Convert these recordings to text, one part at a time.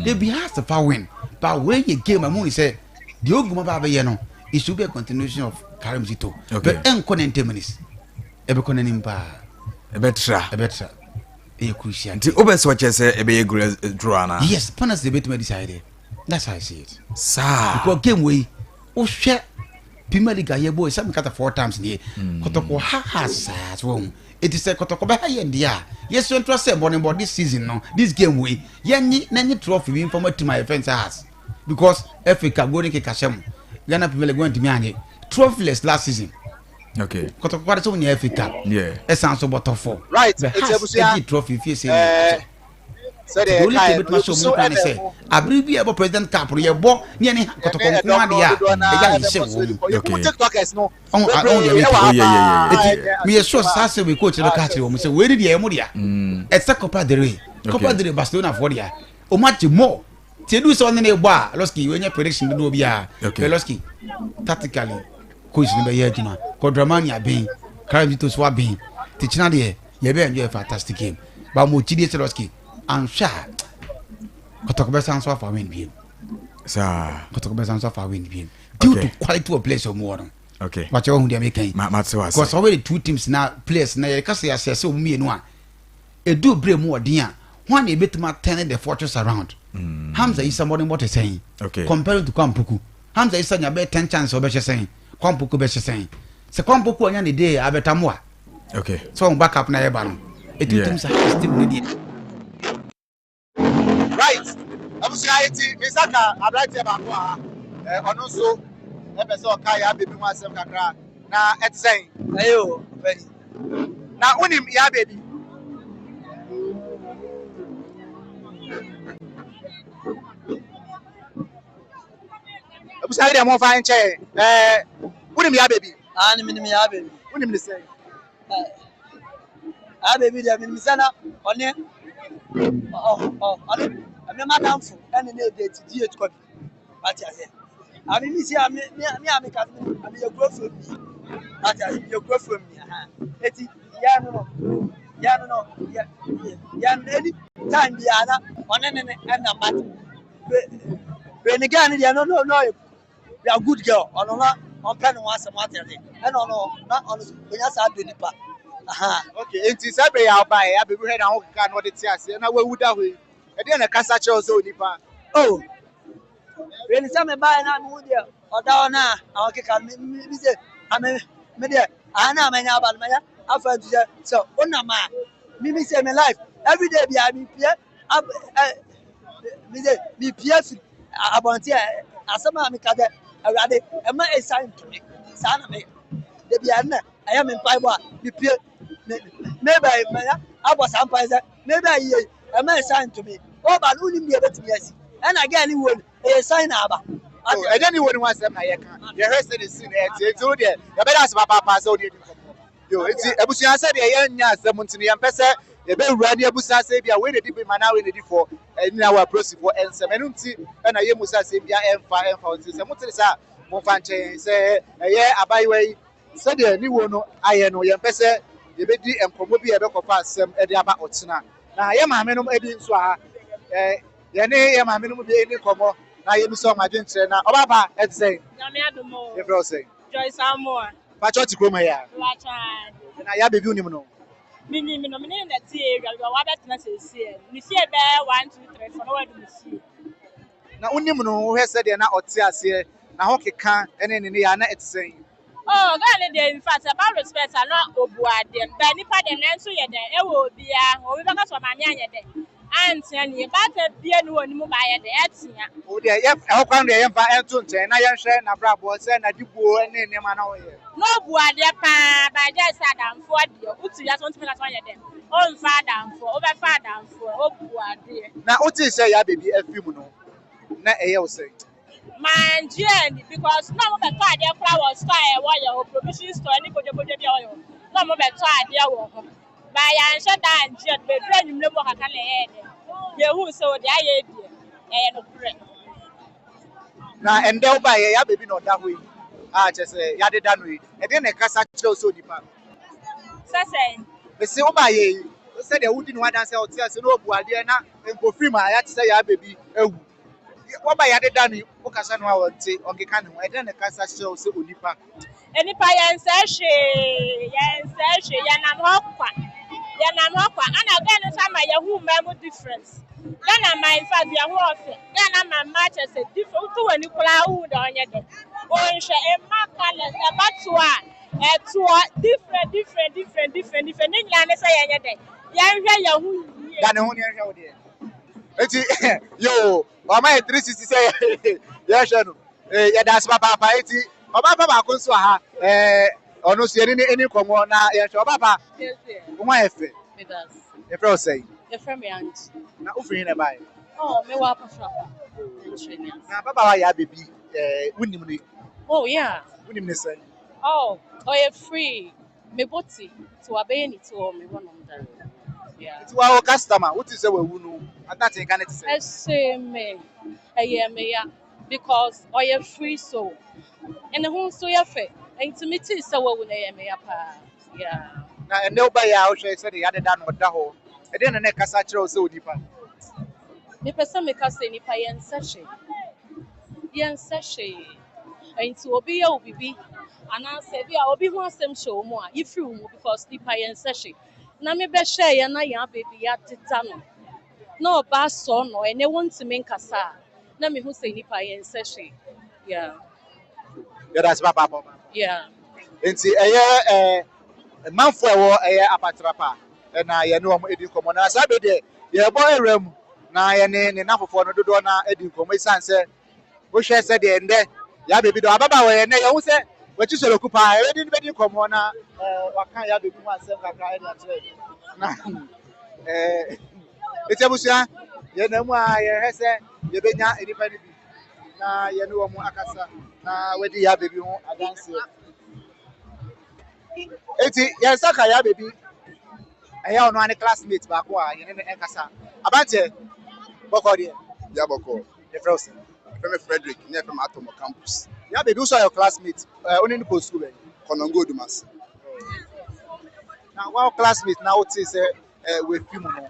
They be has to power win. But when you game, I'm only say the Oguma Baba Yano, it should be a continuation of Karamzito. But en 10 minutes. Ebe konenimba. Ebetra. A crucial. The obvious what you say, a big draw. Yes, Panas the bit me decided. That's how I see it. Sir. Because game way, oh share. Premier League here boy, some cut 4 times in here. Kotoko has wrong. It is a Kotoko by high end yeah. Yes, you interest about this season no. This game way, any trophy from to my offense has. Because Africa going to Kashem. Ghana people going to me trophyless last season. Okay. Kotoko what is on Africa? Yeah. Essence of bottom 4. Right. It's a trophy if you say. So the only thing with my show can say, I believe we have a president cap, your boy, near Kotoko, we are sure Sassi will coach the country. We say, where did the Emudia? It's a Copa de Rey, Copa de Barcelona for ya. O much more. Tedu is on the bar, Losky, when your prediction will be Losky. Tactically, coach number Yajima, Kodramania being, Carabito Swabbing, Tichinadi, you have a fantastic game. But Muchidi Seloski. I'm sure Kotoko best answer for win game. Sir, Kotoko best answer for win game. Due to quality of place or more. Okay. But you are making. Because already 2 teams now players now you can say so me and one. A do bring more dear. One a bit more turning the fortress around. Hamza is somebody what is saying. Okay. Compared to Kwampuku. Hamza is saying a bet 10 chance of better saying. Kwampuku better saying. So Kwampuku on any day I better more. Okay. So back up na ebano. A 2 teams are still ready. Right. Society Isaka abrante bakwa ono so ebeso kaya baby wan sem kakra na etsen ayo na unim ya baby Abusa ide mo fa nche unim ya baby ani minim ya baby unim ni say baby dia minim sana one I'm madam for any date GH copy. What I say? I mean, see, I'm your growth from me. What I your growth from me. It's any time the other on any and a matter. When again, you no, you are good girl on plan once a matter. And not on when I start doing it. Okay, it is a way I'll buy. I'll be ready. I can't what it's and I will that way. And then a casacho also nipa. Oh, when some buy an wood or down now, I'll kick on me. Say, I mean, I know my about my after so on a man. Me say my life every day be I mean, Pierre. Me Pierre about here. As some of me can already, and my sign to me. Son of me. They be I am in Piper. Me Pierre. Maybe I was umpire. Maybe a man signed to me. Oh, but only me a bit yes. And again, he would a sign about. And anyone wants them. I can't. The rest of the scene, it's all there. You better ask Papa. So it's a Busia said, a young yes, the Montinian Pessa, a very ready Busa Sabia, waited to be Mana in the before, and now our process for and Semenunti, and I Musa Sabia and Fire and Fountains. And Montesa, Monfanche, say, a year, a byway, said the new one, I know young Pessa, the baby and probably a better pass some Ediaba Otsina. Now I am a minimum Edin Swa. Yane ma minimum be any komo na yemi so ma dwentire na obaba et say na me adomo e bro say Joyce Amore pa choti kroma ya lacha na ya bebi unim no mini no mini na tie area wa bet na se sie ni sie be 1 2 3 for no wa do sie na unim no wo hese de na ote ase na ho keka ene ne ya na et say oh God dey in fact about respect na obuade ba nipa de na nso ye den e wo bia wo be ka so ma me anye den Anthony, but a beer no one by the Etia. Oh, dear, yep, how come they am by Anton, and I am sharing a bravo, and I do go and name an no, boy, dear pa, by just Adam for you, who to just want to one of them. Oh, father for over father for oh, boy, dear. Now, what is say, I baby, a few no, not a year say. Man, Jenny, because no more try their flowers, fire, wire, or provision store, any good oil. No more try their work. By and shut down, jet, but friend, you never have a head. You who so the idea, and now, and they'll buy a baby not that way. I just say, Yaddy done with, and then a casa so deep. Say, The silver, said the wooden one dance out here, so no Buadiana and go free my hat say, yeah, baby. What by other than Okasan, I would say, okay, can I then the Casa show so Unipa. Enipa yɛn nsɛ hwee yɛnam hɔ kwa ana Ghana nso ama yɛhu mmaa difference Ghana ma in fact yɛho ɔfɛ Ghana ma match as a different wotu wɔ ni koraa wohu dɛ ɔnyɛ dɛ ɔnhwɛ ɛma colours ɛbatoa different ne nyinaa ne sɛ yɛnyɛ dɛ yɛnhwɛ yɛho yie Ghana ho ne yɛhwɛ wo deɛ eti yo wama yɛ 360 sɛ yɛhwɛ no yɛda ase papa eti Oba papa ko so ha ono so yeni eni komo na ye hwe oba papa wo efe Me does. e fro say The friend me aunt. na ufin na bai Oh, me wa papa. na papa wa ya baby wunim ni Oh yeah. wunim ni say Oh you free. Me boti to obey ni to me one on there. Yeah. ti wa o customer what is say we wunu atati kan ti say Say me. Me ya because you free so. And the whole so ya fe. Intimate so we na me ya pa. Yeah. na ene oba ya o hwe say ya de da no da ho e de na kasa kire o say odipa Me pesa me ka say ni pa yen seshe. Yen seshe. Enti obi ya obibi. Ana se bi a obi ho asem show mu a ifri mu because ni pa yen seshe. Na me be share ya na ya baby ya teta no. Na oba so no ene wontimi nkasa. Na me hu say ni pa yen seshe. Yeah. ya da se papa Yeah. enti manfo ewo apatrapa na ye no edi komo na sabe de ye bo eram na ye ne nafofo no dodo na edi komo isan se wo hwe se de ende ya bebi do ababa we ne ye hu se wachi solo kupa edi ni bedi komo na waka ya bebi mu asem kakra edi atre na etebusia ye na mu a ye hwe se ye benya enipa ni bi na ye no mu akasa na wedi ya bebi hu adanse eti ya saka ya baby eya ono ani classmate ba ko a yene ne enkasa abante boko de ya boko the first from Frederick near from Atomo campus ya baby so your classmate oni ni post school Konongo Dumas now one classmate now it is we film no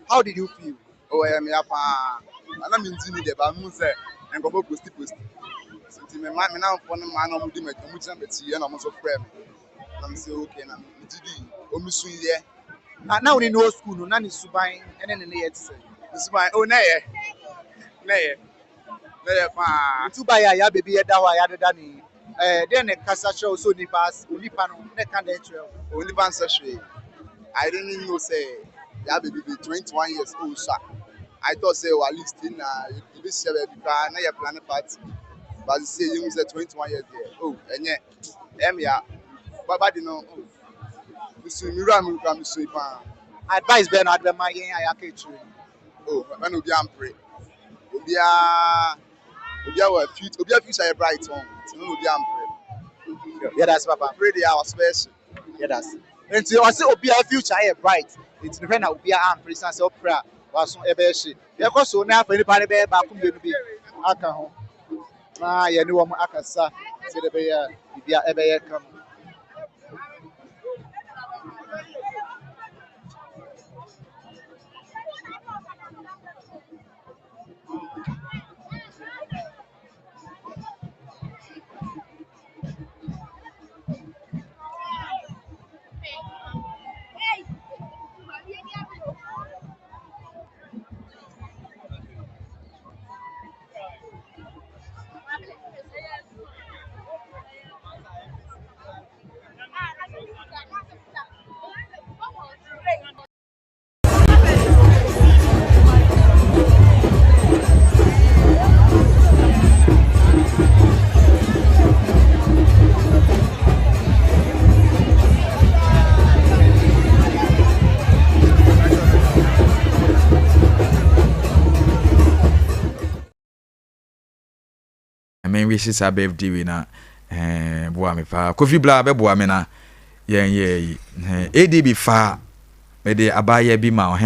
how did you feel oh me apa ana me ntini de ba mu se enko post sinti me na mfo no ma na mu di ma mu jina beti na mo so frame I'm say okay na didi omisu ye na oni no school no na ni suban ene ne ye tse suban oh na ye pa tuba ya baby ye da ho ya da ni then ne kasa show so ni pass oni pa no ne kan dey trail only ban session I didn't know say ya baby be 21 years old sir I thought say at least in you be share baby na your plan party but say you say 21 years there oh enye ya baba di no misu ipa advice be na advice ma yen ya ka etru oh when obi ampre obi wa future bright on no obi ampre yeah that's papa pray dey our special yeah that's enti o say obi a future here bright enti ne na obi a ampre san say opera waso e be hye ye ko so na afa ni pa ne be ba ku bienu bi aka ho na ye ni wo mu akasa se de be ya bibia e be ye kam wishes a birthday we na boa me pa Kofi bla be boa me na yen ADB fa me de abaya bi ma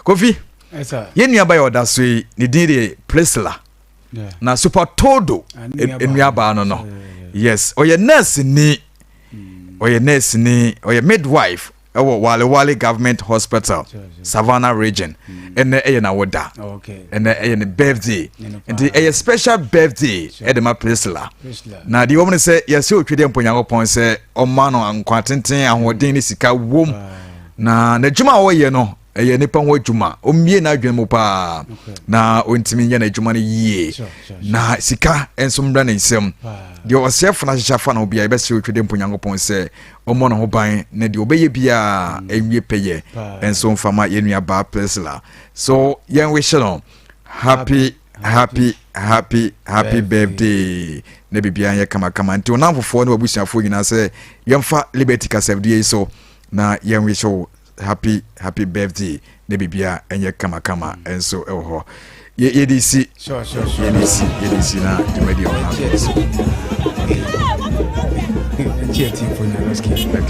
Kofi yes sir yen nua ba ye oda so yi ne din de Plesla na super todo enua ba no yes oye nurse ni oye midwife Wale Government Hospital, Savannah region, and na woda. Okay. And a birthday. And a special birthday at my place la. Now the woman say yes, you could point say o mano and quantin and what dini sika womb. Na the juma way no. Nipa ho adwuma omie na adwene mu pa na ontimi ye na adwuma no yie na sika enso mbra na nsem de osef na hyehafa na obia be se otwede mponyankopon se omo no ho ban na de obeye bia enwie peye enso mfama yenua ba plesla so yen wish no happy birthday na bibia ye kama nti onamfofo na wabusuafo nyina se yemfa liberty kasavdie so na yen wish happy birthday ne bibia enye kama enso eho yedisi sure yedisi na jumadi ona cheating for now let's keep back.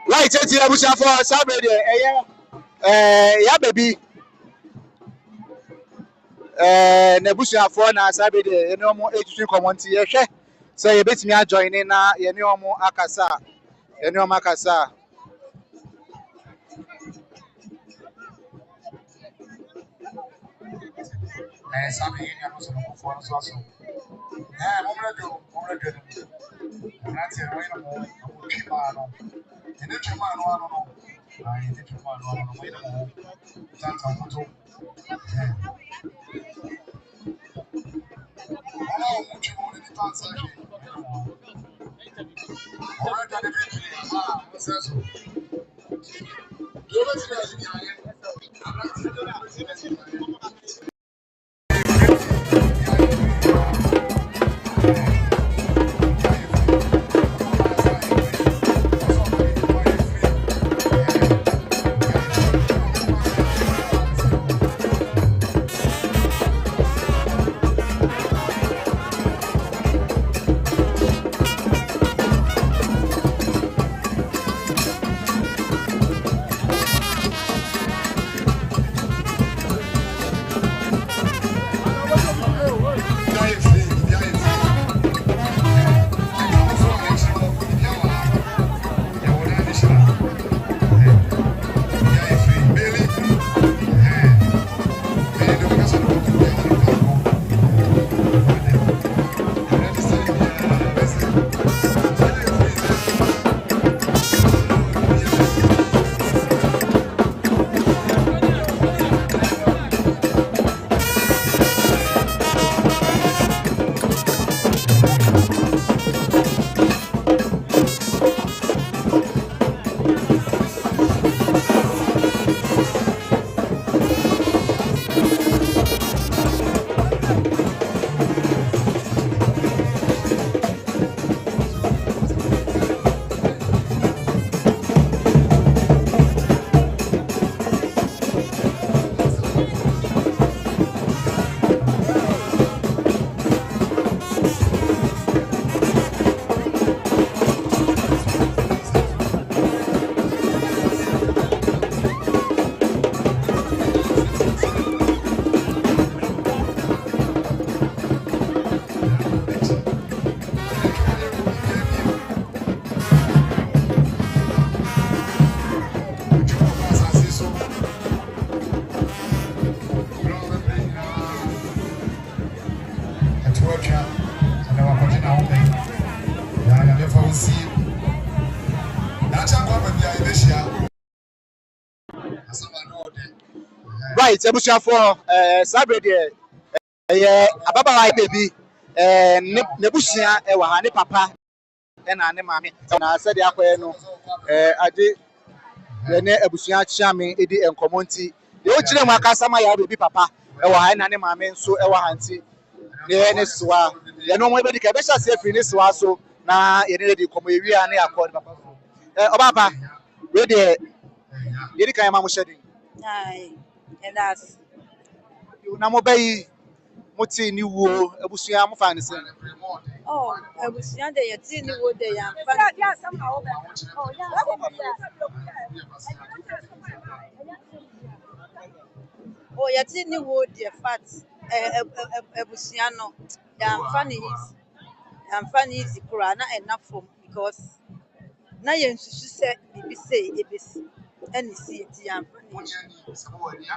Right, it's here, Busha for Saturday. Yeah, baby. Nebusha for na Saturday. You know more age community. So you bet me a join in na. You know more akasa. You know makasa. Sabi yẹn yàrá sọ̀rọ̀ kó fọ́ ọ́n sọ́sọ́. Mo múlẹ̀ dùn láti ẹ̀rọ yẹn mọ̀ ọ̀pọ̀ tí máa nọ. Ẹni tí máa nọ àná nọ. Ẹni tí máa nọ àná nọ. Mo yẹn mọ̀ tàǹtà mọ́tò. Wọ́n náà mú tí wọ́n ní tàǹtà ṣe. Ọ̀rẹ́ ìdáni bí ìdílé àmà wọ́n sẹ́ sọ. Yóò bẹ́ẹ̀ ti bẹ̀rẹ̀ sí ní ayé. Àbúrò ti bẹ̀rẹ̀ sí ní ayé. Right, Busha for Saturday. Ababa baby. Nebushia, Ewahani Papa, and Anne Mammy. And I said, Aqueno, I did. Rene Ebusia Chami, Edi and Comonti. The old children Makasama baby papa, Ewa Nane Mamen, so Ewa Hanti. The Eneswa, the no way the Cabesha safe in this was so now you need to come here and I called Papa. Obaba, ready, Yerika Mamu shedding. Aye, and that's You Namobay Muti New Wool, Ebusia Fancy. oh, I was young day at Sydney Wood Day. Oh, yet Sydney Wood, dear fat, Ebusiano. I'm funny is the Kurana enough for because now you say, and see it, young.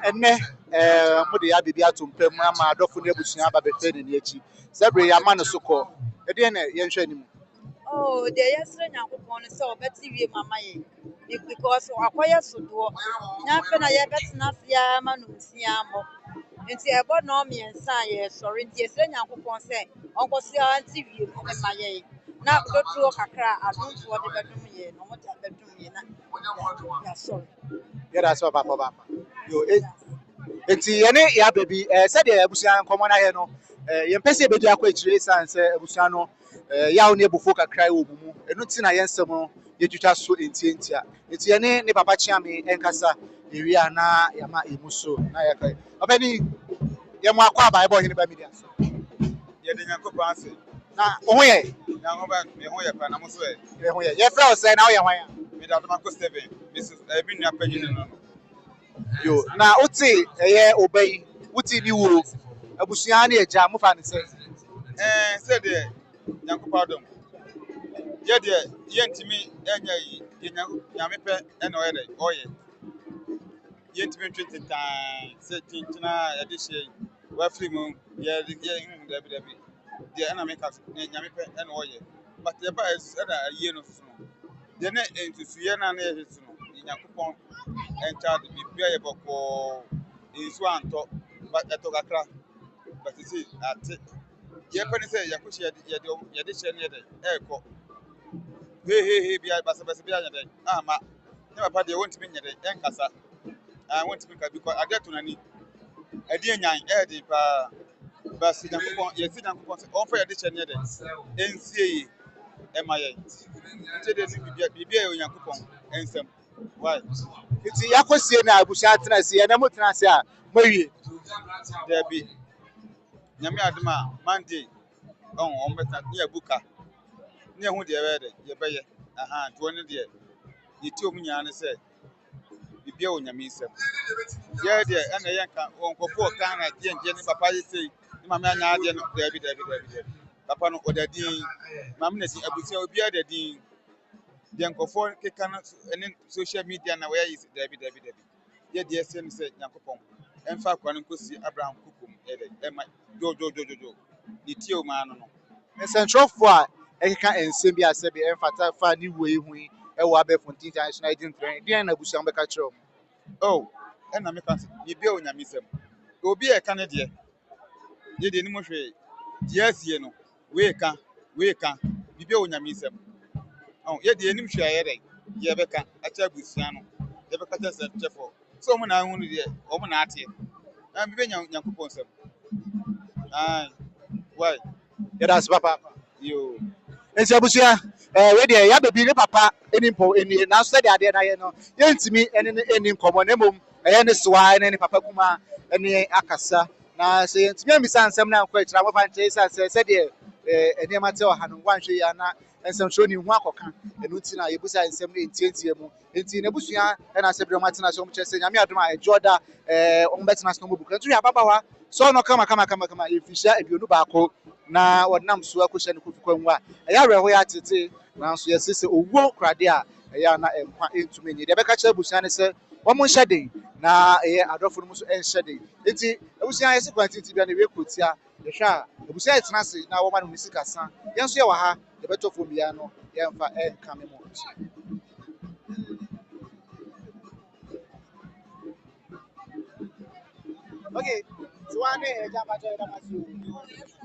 And Mudi Abia to Pemma, Dofu Nebusia, but the in Yachi. Sabri Yamana Soko, again, Yanshanim. Oh, the yesterday upon so Betty, Mamma, because acquire so do nothing I bet not Yaman, Siamo. And see about Nomi and Science, sorry, yes, and Uncle say, Uncle Sia and TV, and my now go to a crack, I don't want the bedroom here, no more bedroom. Yeah, sorry. Yeah, that's what Papa. It's any baby, said the Busian common I know. Yempesi be dia kwetire san se abusano ya wo ne bufoka cry wo mu enu na yensem no yetwitwa so entientia enti ene ne papa chiame enkasa ewia na yama emuso na ya kai obani ye mo akwa bible hini ba media so ye de nyankopon ase na wo ye na ho ba me ho yɛ pa na mo so ye ho ye ye fra o say na wo ye hwan me da ma ko 7 Mrs. Ebi nua panyin no yo na uti eye obey uti ni wo abusua na eja mo fa ne say sɛ deɛ nyankopɔn adom yɛ deɛ yɛntimi ɛnyɛ yi yɛ nyame pɛ ɛna ɔyɛ dɛ ɔyɛ yɛntimi ntwe tetaa sɛ kyinkyina yɛde hyɛ wafiri mu yɛde dabi deɛ ɛna meka so nyame pɛ ɛna ɔyɛ but yɛba ɛna ayie no so no deɛ ne nsusuyɛ no a na yɛhwɛ so no yɛ nyankopɔn ɛnkyɛ de biribia yɛ bɔkɔɔ nsuo antɔ ɛtɔ kakra but sɛ ate yɛpɛ ne sɛ yɛkohyɛ yɛde hyɛ no yɛdɛ ɛɛkɔ hehehe bia basabasa bia nyɛ dɛ ama ne papa deɛ wɔntumi nyɛ dɛ ɛnkasa wɔntumi nka because adeɛ to n'ani ɛde anyan ɛɛden paa basi nyankopɔn yɛsi nyankopɔn sɛ ɔmfa yɛde hyɛ no yɛdɛ ɛnsie yi ɛma yɛn nti de ne biribia yɛ onyankopɔn ɛnsɛm why nti yakosie na abusua tena se na mo tena se a mo wie dabi nyame adom a monday ɔmbɛta ne yɛbuka ne yɛhu deɛ ɛbɛyɛ dɛ yɛbɛyɛ nti ɔno deɛ yɛti ɔmu nyaa ne sɛ biribia wɔ nyame nsɛm yɛ deɛ ɛna yɛnka ɔnkɔfoɔ ka na deɛndeɛ ne papa yɛ sei ne mame anya adeɛ no dabi papa no ɔda din mame na din abusua obiara da din deɛ nkɔfoɔ keka no ne social media na wɔyɛ yi dabi yɛ deɛ ɛsɛ no sɛ nyankopɔn ɛmfa akwa no nkɔsi abraham kukum ɛdɛ ɛma dwoodwoodwoodwoo ne tie o maa no nsɛnkyerɛfoɔ a ɛkeka nsɛm bi asɛ bi ɛmfata fa ne wei hu yi ɛwɔ abɛɛfo international agent training deɛ na abusua bɛka kyerɛ o ɛna meka sɛ biribia wɔ nyame nsɛm obi a ɛka ne deɛ yɛ deɛ anim hwee deɛ asie no wei ka biribia wɔ nyame nsɛm yɛ deɛ anim hwee a yɛ dɛ yɛbɛka akyɛ abusua no yɛbɛka kyɛ nsɛnkyerɛfoɔ sɛ ɔmo na ahu no deɛ ɔmo na ateɛ biribia nyankopɔn nsɛm why yɛda ase papa yo nti abusua we deɛ yɛabɛbi ne papa ɛni mpɔ ɛni nanso sɛdeɛ adeɛ no ayɛ no yɛntumi ɛne ne ɛni nkɔmmɔ na mmom ɛyɛ ne soa ɛne ne papa kuma ɛne akasa na sɛ yɛntumi amisa nsɛm no ankɔ akyira mofa nkyerɛ sɛ sɛdeɛ nneɛma te ɔha no woanhwɛ yi ana nsɛmtwerɛ ne hu akɔka ɛno nti na yɛbusa nsɛm no ɛntiantia mu nti n'abusua ɛna asɛ berɛ ɔmatena so ɔmkyerɛ sɛ nyame adom a ɛdwoɔ da ɔmbɛtena so no mɔbuka nto hwɛ ababaawa sɛ ɔno kama yɛmfirihyia aduonu baako na wɔnam so akɔhyɛ no kofi kwan mu a ɛyɛ awerɛho yɛ atete nanso yɛse sɛ owuo korade a ɛyɛ ana nkwa ɛntumi nyi deɛ ɛbɛka kyerɛ abusua ne sɛ wɔn nhyɛ den na ɛyɛ adɔfo no mu nso nhyɛ den nti abusua yɛsi kwan titi bia na ewie kurotia yɛhwɛ a abusua yɛtena ase na wɔn ma no ne sika sa yɛn nso yɛwɔ ha yɛbɛtɔ fam bia no yɛmfa ɛnkame mu okay so one day ɛgya abajɔ yɛ dama si o.